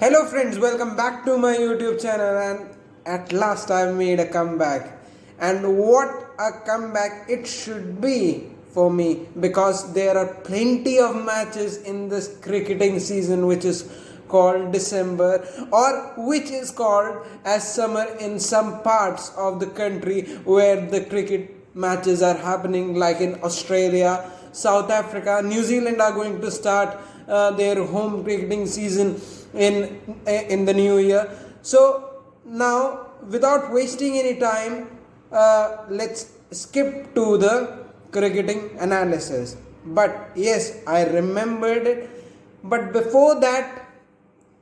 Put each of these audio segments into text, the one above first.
Hello friends, welcome back to my YouTube channel, and at last I've made a comeback. And what a comeback it should be for me, because there are plenty of matches in this cricketing season which is called December, or which is called as summer in some parts of the country where the cricket matches are happening, like in Australia, South Africa, New Zealand are going to start their home cricketing season in the new year. So now, without wasting any time, let's skip to the cricketing analysis. But yes, I remembered it. But before that,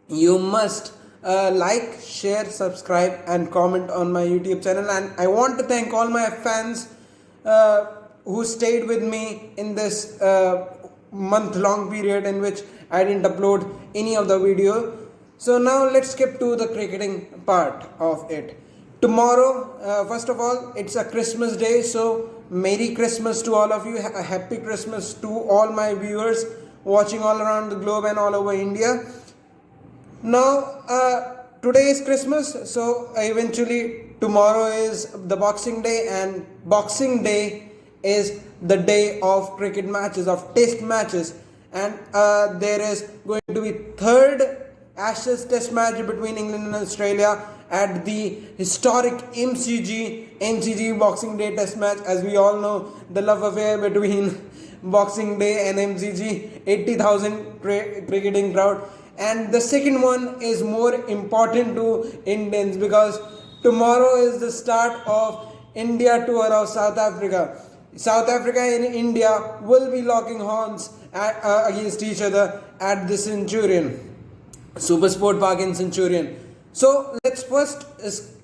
you must like, share, subscribe, and comment on my YouTube channel. And I want to thank all my fans who stayed with me in this month-long period in which I didn't upload any of the video. So now let's skip to the cricketing part of it. Tomorrow, first of all, it's a Christmas day, so Merry Christmas to all of you. A Happy Christmas to all my viewers watching all around the globe and all over India. Now, today is Christmas, so eventually tomorrow is the Boxing Day, and Boxing Day is the day of cricket matches, of test matches. And there is going to be third Ashes test match between England and Australia at the historic MCG Boxing Day test match. As we all know, the love affair between Boxing Day and MCG, 80,000 cricketing crowd. And the second one is more important to Indians, because tomorrow is the start of India tour of South Africa. South Africa and India will be locking horns against each other at the Centurion, Super Sport Park in Centurion. So let's first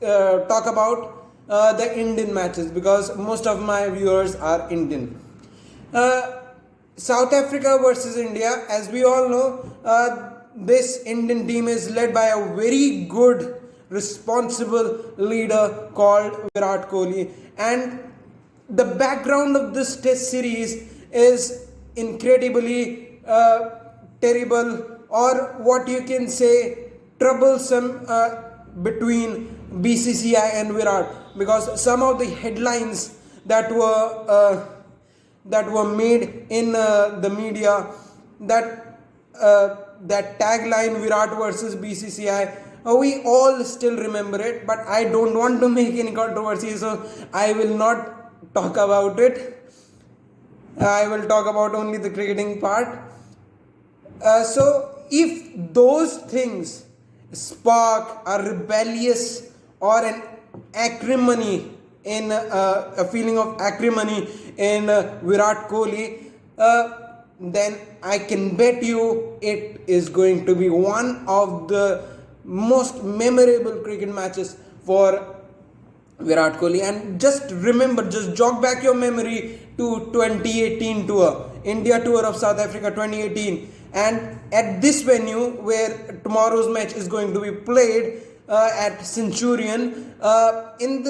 talk about the Indian matches, because most of my viewers are Indian. South Africa versus India, as we all know, this Indian team is led by a very good, responsible leader called Virat Kohli. And the background of this test series is incredibly terrible, or what you can say, troublesome between BCCI and Virat, because some of the headlines that were made in the media, that tagline Virat versus BCCI, we all still remember it. But I don't want to make any controversy, so I will not talk about it. I will talk about only the cricketing part. So if those things spark a rebellious or an acrimony, in a feeling of acrimony in Virat Kohli, then I can bet you it is going to be one of the most memorable cricket matches for Virat Kohli. And just remember, just jog back your memory to 2018 tour, India tour of South Africa 2018. And at this venue where tomorrow's match is going to be played, at Centurion, in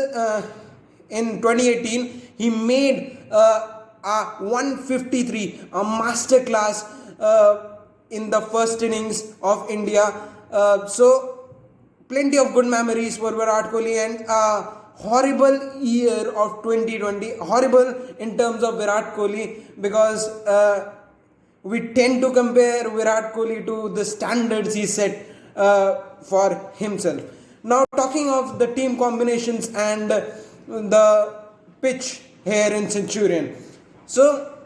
2018, he made a 153, a masterclass in the first innings of India. So plenty of good memories for Virat Kohli, and horrible year of 2020, horrible in terms of Virat Kohli, because we tend to compare Virat Kohli to the standards he set for himself. Now, talking of the team combinations and the pitch here in Centurion. So,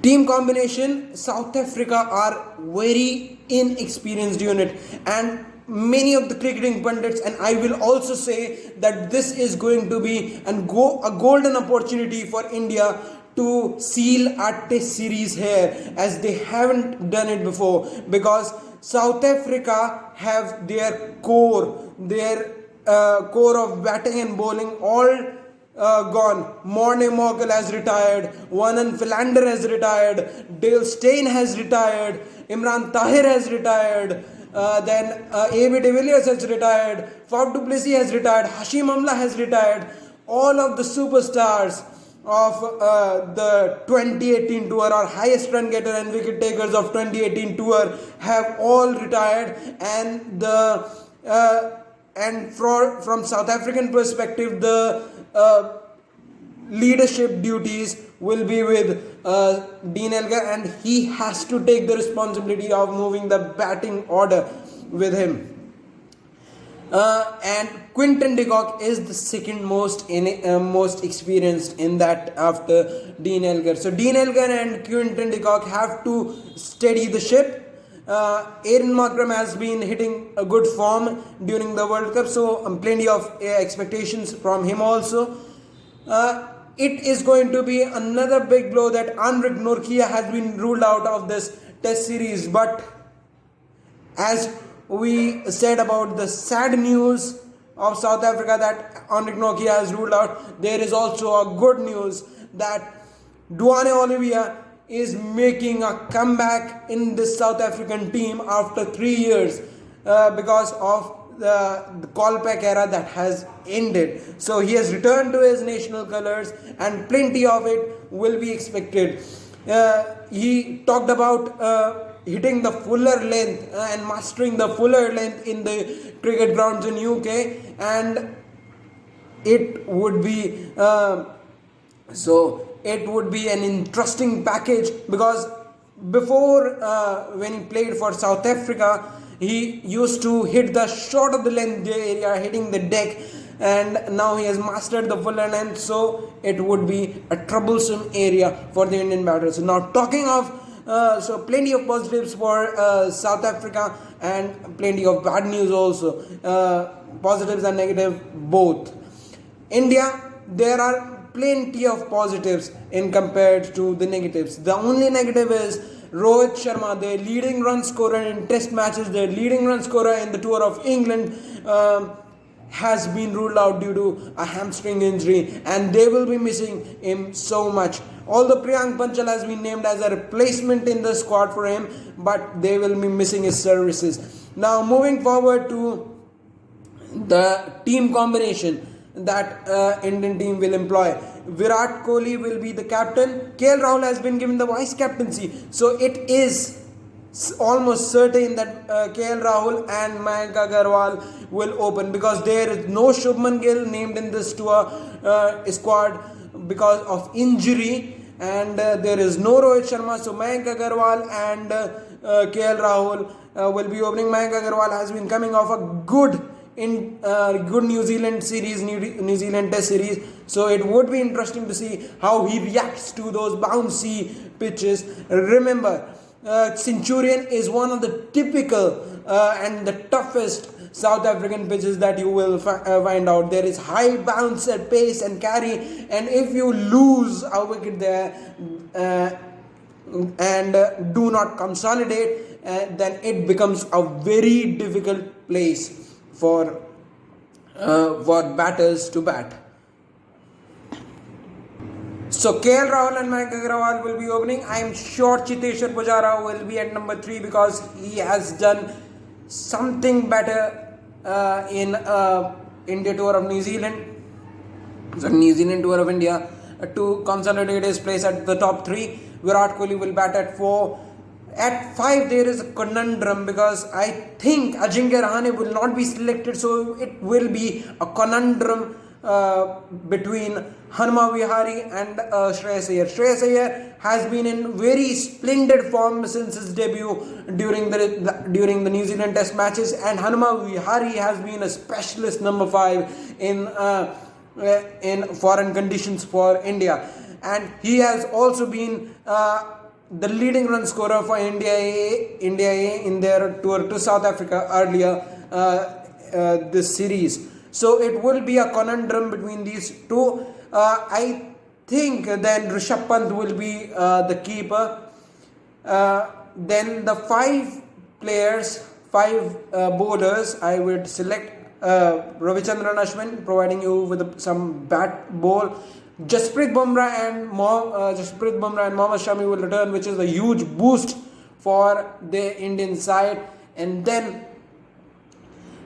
team combination, South Africa are very inexperienced unit, and many of the cricketing pundits, and I will also say that this is going to be a golden opportunity for India to seal a test series here, as they haven't done it before, because South Africa have their core of batting and bowling all gone. Morne Morkel has retired, Vernon Philander has retired, Dale Steyn has retired, Imran Tahir has retired, then A.B. de Villiers has retired, Faf du Plessis has retired, Hashim Amla has retired. All of the superstars of the 2018 tour, or highest run getter and wicket takers of 2018 tour, have all retired, and the from South African perspective, the leadership duties will be with Dean Elgar, and he has to take the responsibility of moving the batting order with him. And Quinton de Kock is the second most experienced in that after Dean Elgar. So Dean Elgar and Quinton de Kock have to steady the ship. Aaron Markram has been hitting a good form during the World Cup, so plenty of expectations from him also. It is going to be another big blow that Anrich Nortje has been ruled out of this Test series, but as we said about the sad news of South Africa that Anrich Nortje has ruled out, there is also a good news that Duane Olivia is making a comeback in this South African team after 3 years because of the Kolpak era that has ended. So he has returned to his national colours, and plenty of it will be expected. He talked about hitting the fuller length and mastering the fuller length in the cricket grounds in UK, and it would be it would be an interesting package, because before when he played for South Africa, he used to hit the short of the length area, hitting the deck, and now he has mastered the fuller length, so it would be a troublesome area for the Indian batters. So now talking of so plenty of positives for South Africa, and plenty of bad news also, positives and negative both. India, there are plenty of positives in compared to the negatives. The only negative is Rohit Sharma, their leading run scorer in test matches, their leading run scorer in the Tour of England, has been ruled out due to a hamstring injury, and they will be missing him so much. Although Priyank Panchal has been named as a replacement in the squad for him, but they will be missing his services. Now moving forward to the team combination that Indian team will employ. Virat Kohli will be the captain. KL Rahul has been given the vice captaincy, so it is almost certain that KL Rahul and Mayank Agarwal will open, because there is no Shubman Gill named in this tour squad because of injury, and there is no Rohit Sharma, so Mayank Agarwal and KL Rahul will be opening. Mayank Agarwal has been coming off a good New Zealand series, New Zealand Test series, so it would be interesting to see how he reacts to those bouncy pitches. Remember, Centurion is one of the typical and the toughest South African pitches that you will find out. There is high bounce at pace and carry, and if you lose a wicket there and do not consolidate, then it becomes a very difficult place for batters to bat. So KL Rahul and Mayank Agarwal will be opening. I am sure Chiteshwar Pujara will be at number 3, because he has done something better in India Tour of New Zealand, the New Zealand Tour of India, to consolidate his place at the top 3. Virat Kohli will bat at 4. At 5 there is a conundrum, because I think Ajinkya Rahane will not be selected, so it will be a conundrum between Hanuma Vihari and Shreyas Iyer. Shreyas Iyer has been in very splendid form since his debut during the New Zealand Test matches, and Hanuma Vihari has been a specialist number 5 in foreign conditions for India, and he has also been the leading run scorer for India A in their tour to South Africa earlier this series. So it will be a conundrum between these two. I think then Rishabh Pant will be the keeper. Then the 5 bowlers, I would select Ravichandran Ashwin, providing you with some bat bowl. Jasprit Bumrah and Mohammad Shami will return, which is a huge boost for the Indian side. And then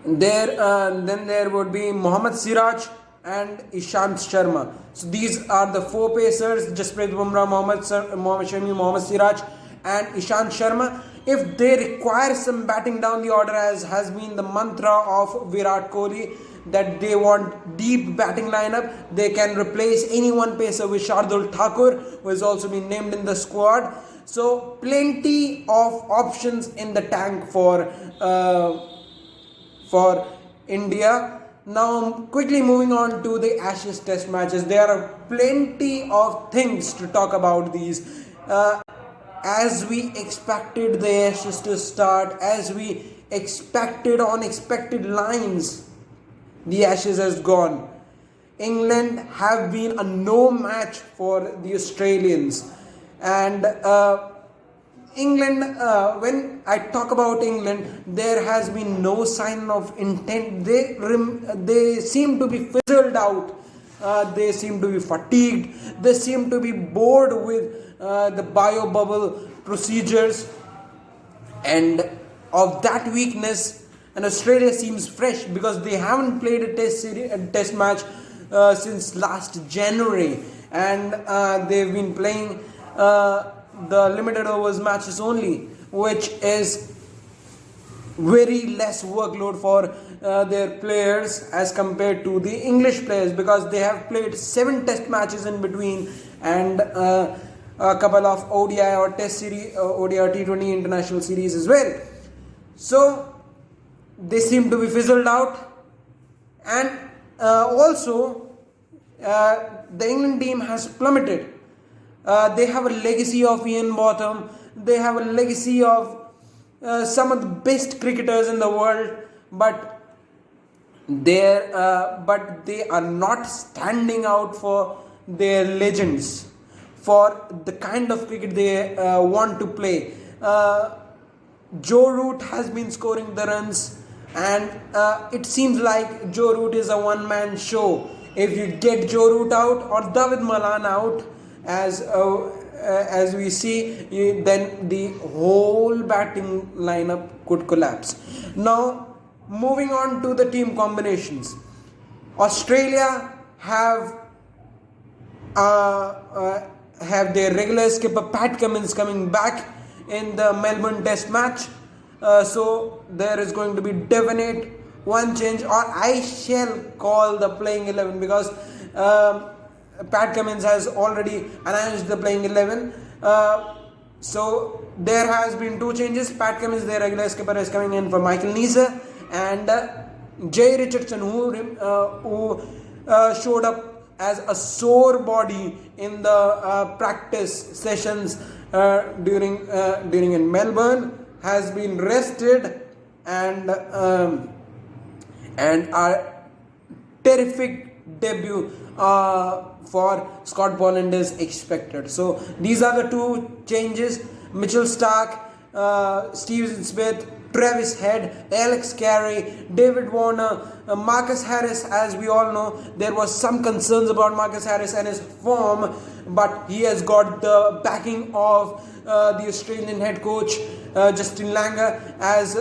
there would be Mohammad Siraj and Ishant Sharma. So these are the four pacers: Jasprit Bumrah, Mohammad Shami, Mohammad Siraj, and Ishant Sharma. If they require some batting down the order, as has been the mantra of Virat Kohli, that they want deep batting lineup, they can replace any one pacer with Shardul Thakur, who has also been named in the squad. So plenty of options in the tank for India. Now quickly moving on to the Ashes Test matches. There are plenty of things to talk about these. As we expected the Ashes to start, as we expected on expected lines, the Ashes has gone. England have been a no match for the Australians, and England, when I talk about England, there has been no sign of intent. They seem to be fizzled out. They seem to be fatigued. They seem to be bored with the bio bubble procedures, and of that weakness. And Australia seems fresh because they haven't played a test match since last January, and they've been playing the limited overs matches only, which is very less workload for their players as compared to the English players, because they have played 7 test matches in between, and a couple of ODI or test series, ODI or T20 international series as well. So they seem to be fizzled out, and also the England team has plummeted. They have a legacy of Ian Botham. They have a legacy of some of the best cricketers in the world, but they are not standing out for their legends, for the kind of cricket they want to play. Joe Root has been scoring the runs, and it seems like Joe Root is a one-man show. If you get Joe Root out or David Malan out, as we see, then the whole batting lineup could collapse. Now, moving on to the team combinations. Australia have their regular skipper Pat Cummins coming back in the Melbourne Test match. So there is going to be definite one change, or I shall call the playing 11, because Pat Cummins has already announced the playing 11. So there has been 2 changes. Pat Cummins, their regular skipper, is coming in for Michael Neser, and Jay Richardson, who showed up as a sore body in the practice sessions during in Melbourne, has been rested, and our terrific debut for Scott Boland is expected. So these are the 2 changes: Mitchell Starc, Steve Smith, Travis Head, Alex Carey, David Warner, Marcus Harris. As we all know, there was some concerns about Marcus Harris and his form, but he has got the backing of the Australian head coach Justin Langer, as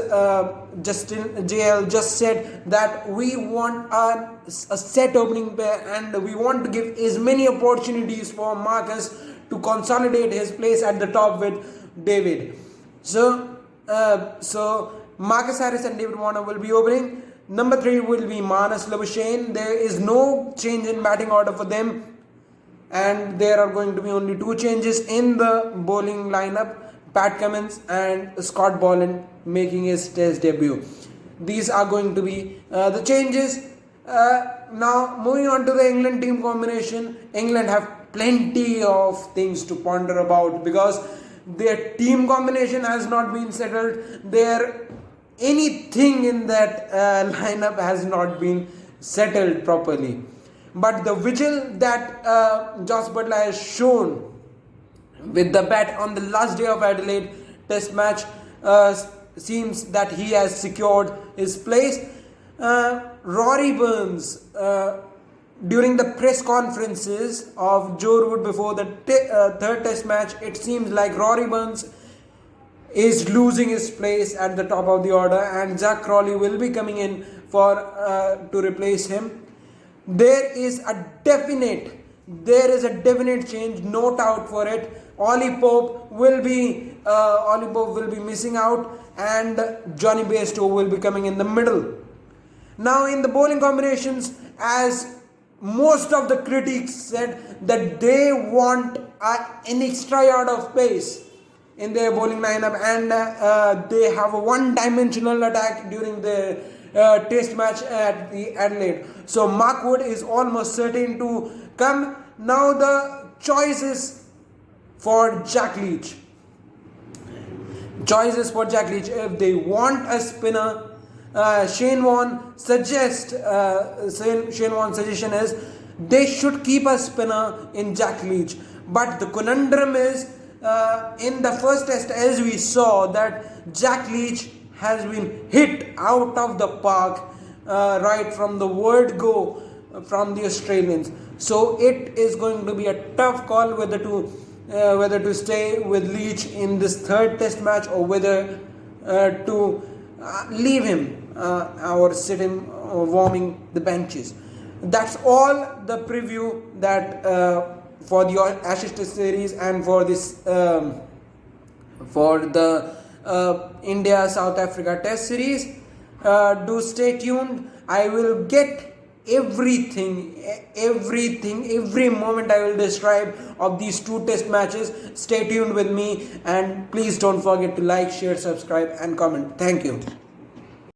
Justin JL just said, that we want a set opening pair, and we want to give as many opportunities for Marcus to consolidate his place at the top with David. So Marcus Harris and David Warner will be opening. Number 3 will be Marnus Labuschagne. There is no change in batting order for them, and there are going to be only 2 changes in the bowling lineup: Pat Cummins and Scott Boland making his test debut. These are going to be the changes. Now moving on to the England team combination. England have plenty of things to ponder about, because their team combination has not been settled. Anything in that lineup has not been settled properly. But the vigil that Joss Butler has shown with the bat on the last day of Adelaide Test match seems that he has secured his place. Rory Burns, during the press conferences of Joe Root before the 3rd Test match, it seems like Rory Burns is losing his place at the top of the order, and Zach Crawley will be coming in to replace him. there is a definite change, no doubt for it. Ollie Pope will be missing out, and Johnny Bairstow will be coming in the middle. Now in the bowling combinations, as most of the critics said that they want an extra yard of pace in their bowling lineup, and they have a one-dimensional attack during the test match at the Adelaide. So Mark Wood is almost certain to come. Now the choices for Jack Leach. If they want a spinner, Shane Warne's suggestion is they should keep a spinner in Jack Leach. But the conundrum is, in the first test, as we saw, that Jack Leach has been hit out of the park right from the word go from the Australians. So it is going to be a tough call whether to stay with Leach in this third test match, or whether to leave him or sit him warming the benches. That's all the preview that for the Ashes Test series and for this for the India South Africa Test series. Do stay tuned. I will get every moment I will describe of these two test matches. Stay tuned with me, and please don't forget to like, share, subscribe and comment. Thank you.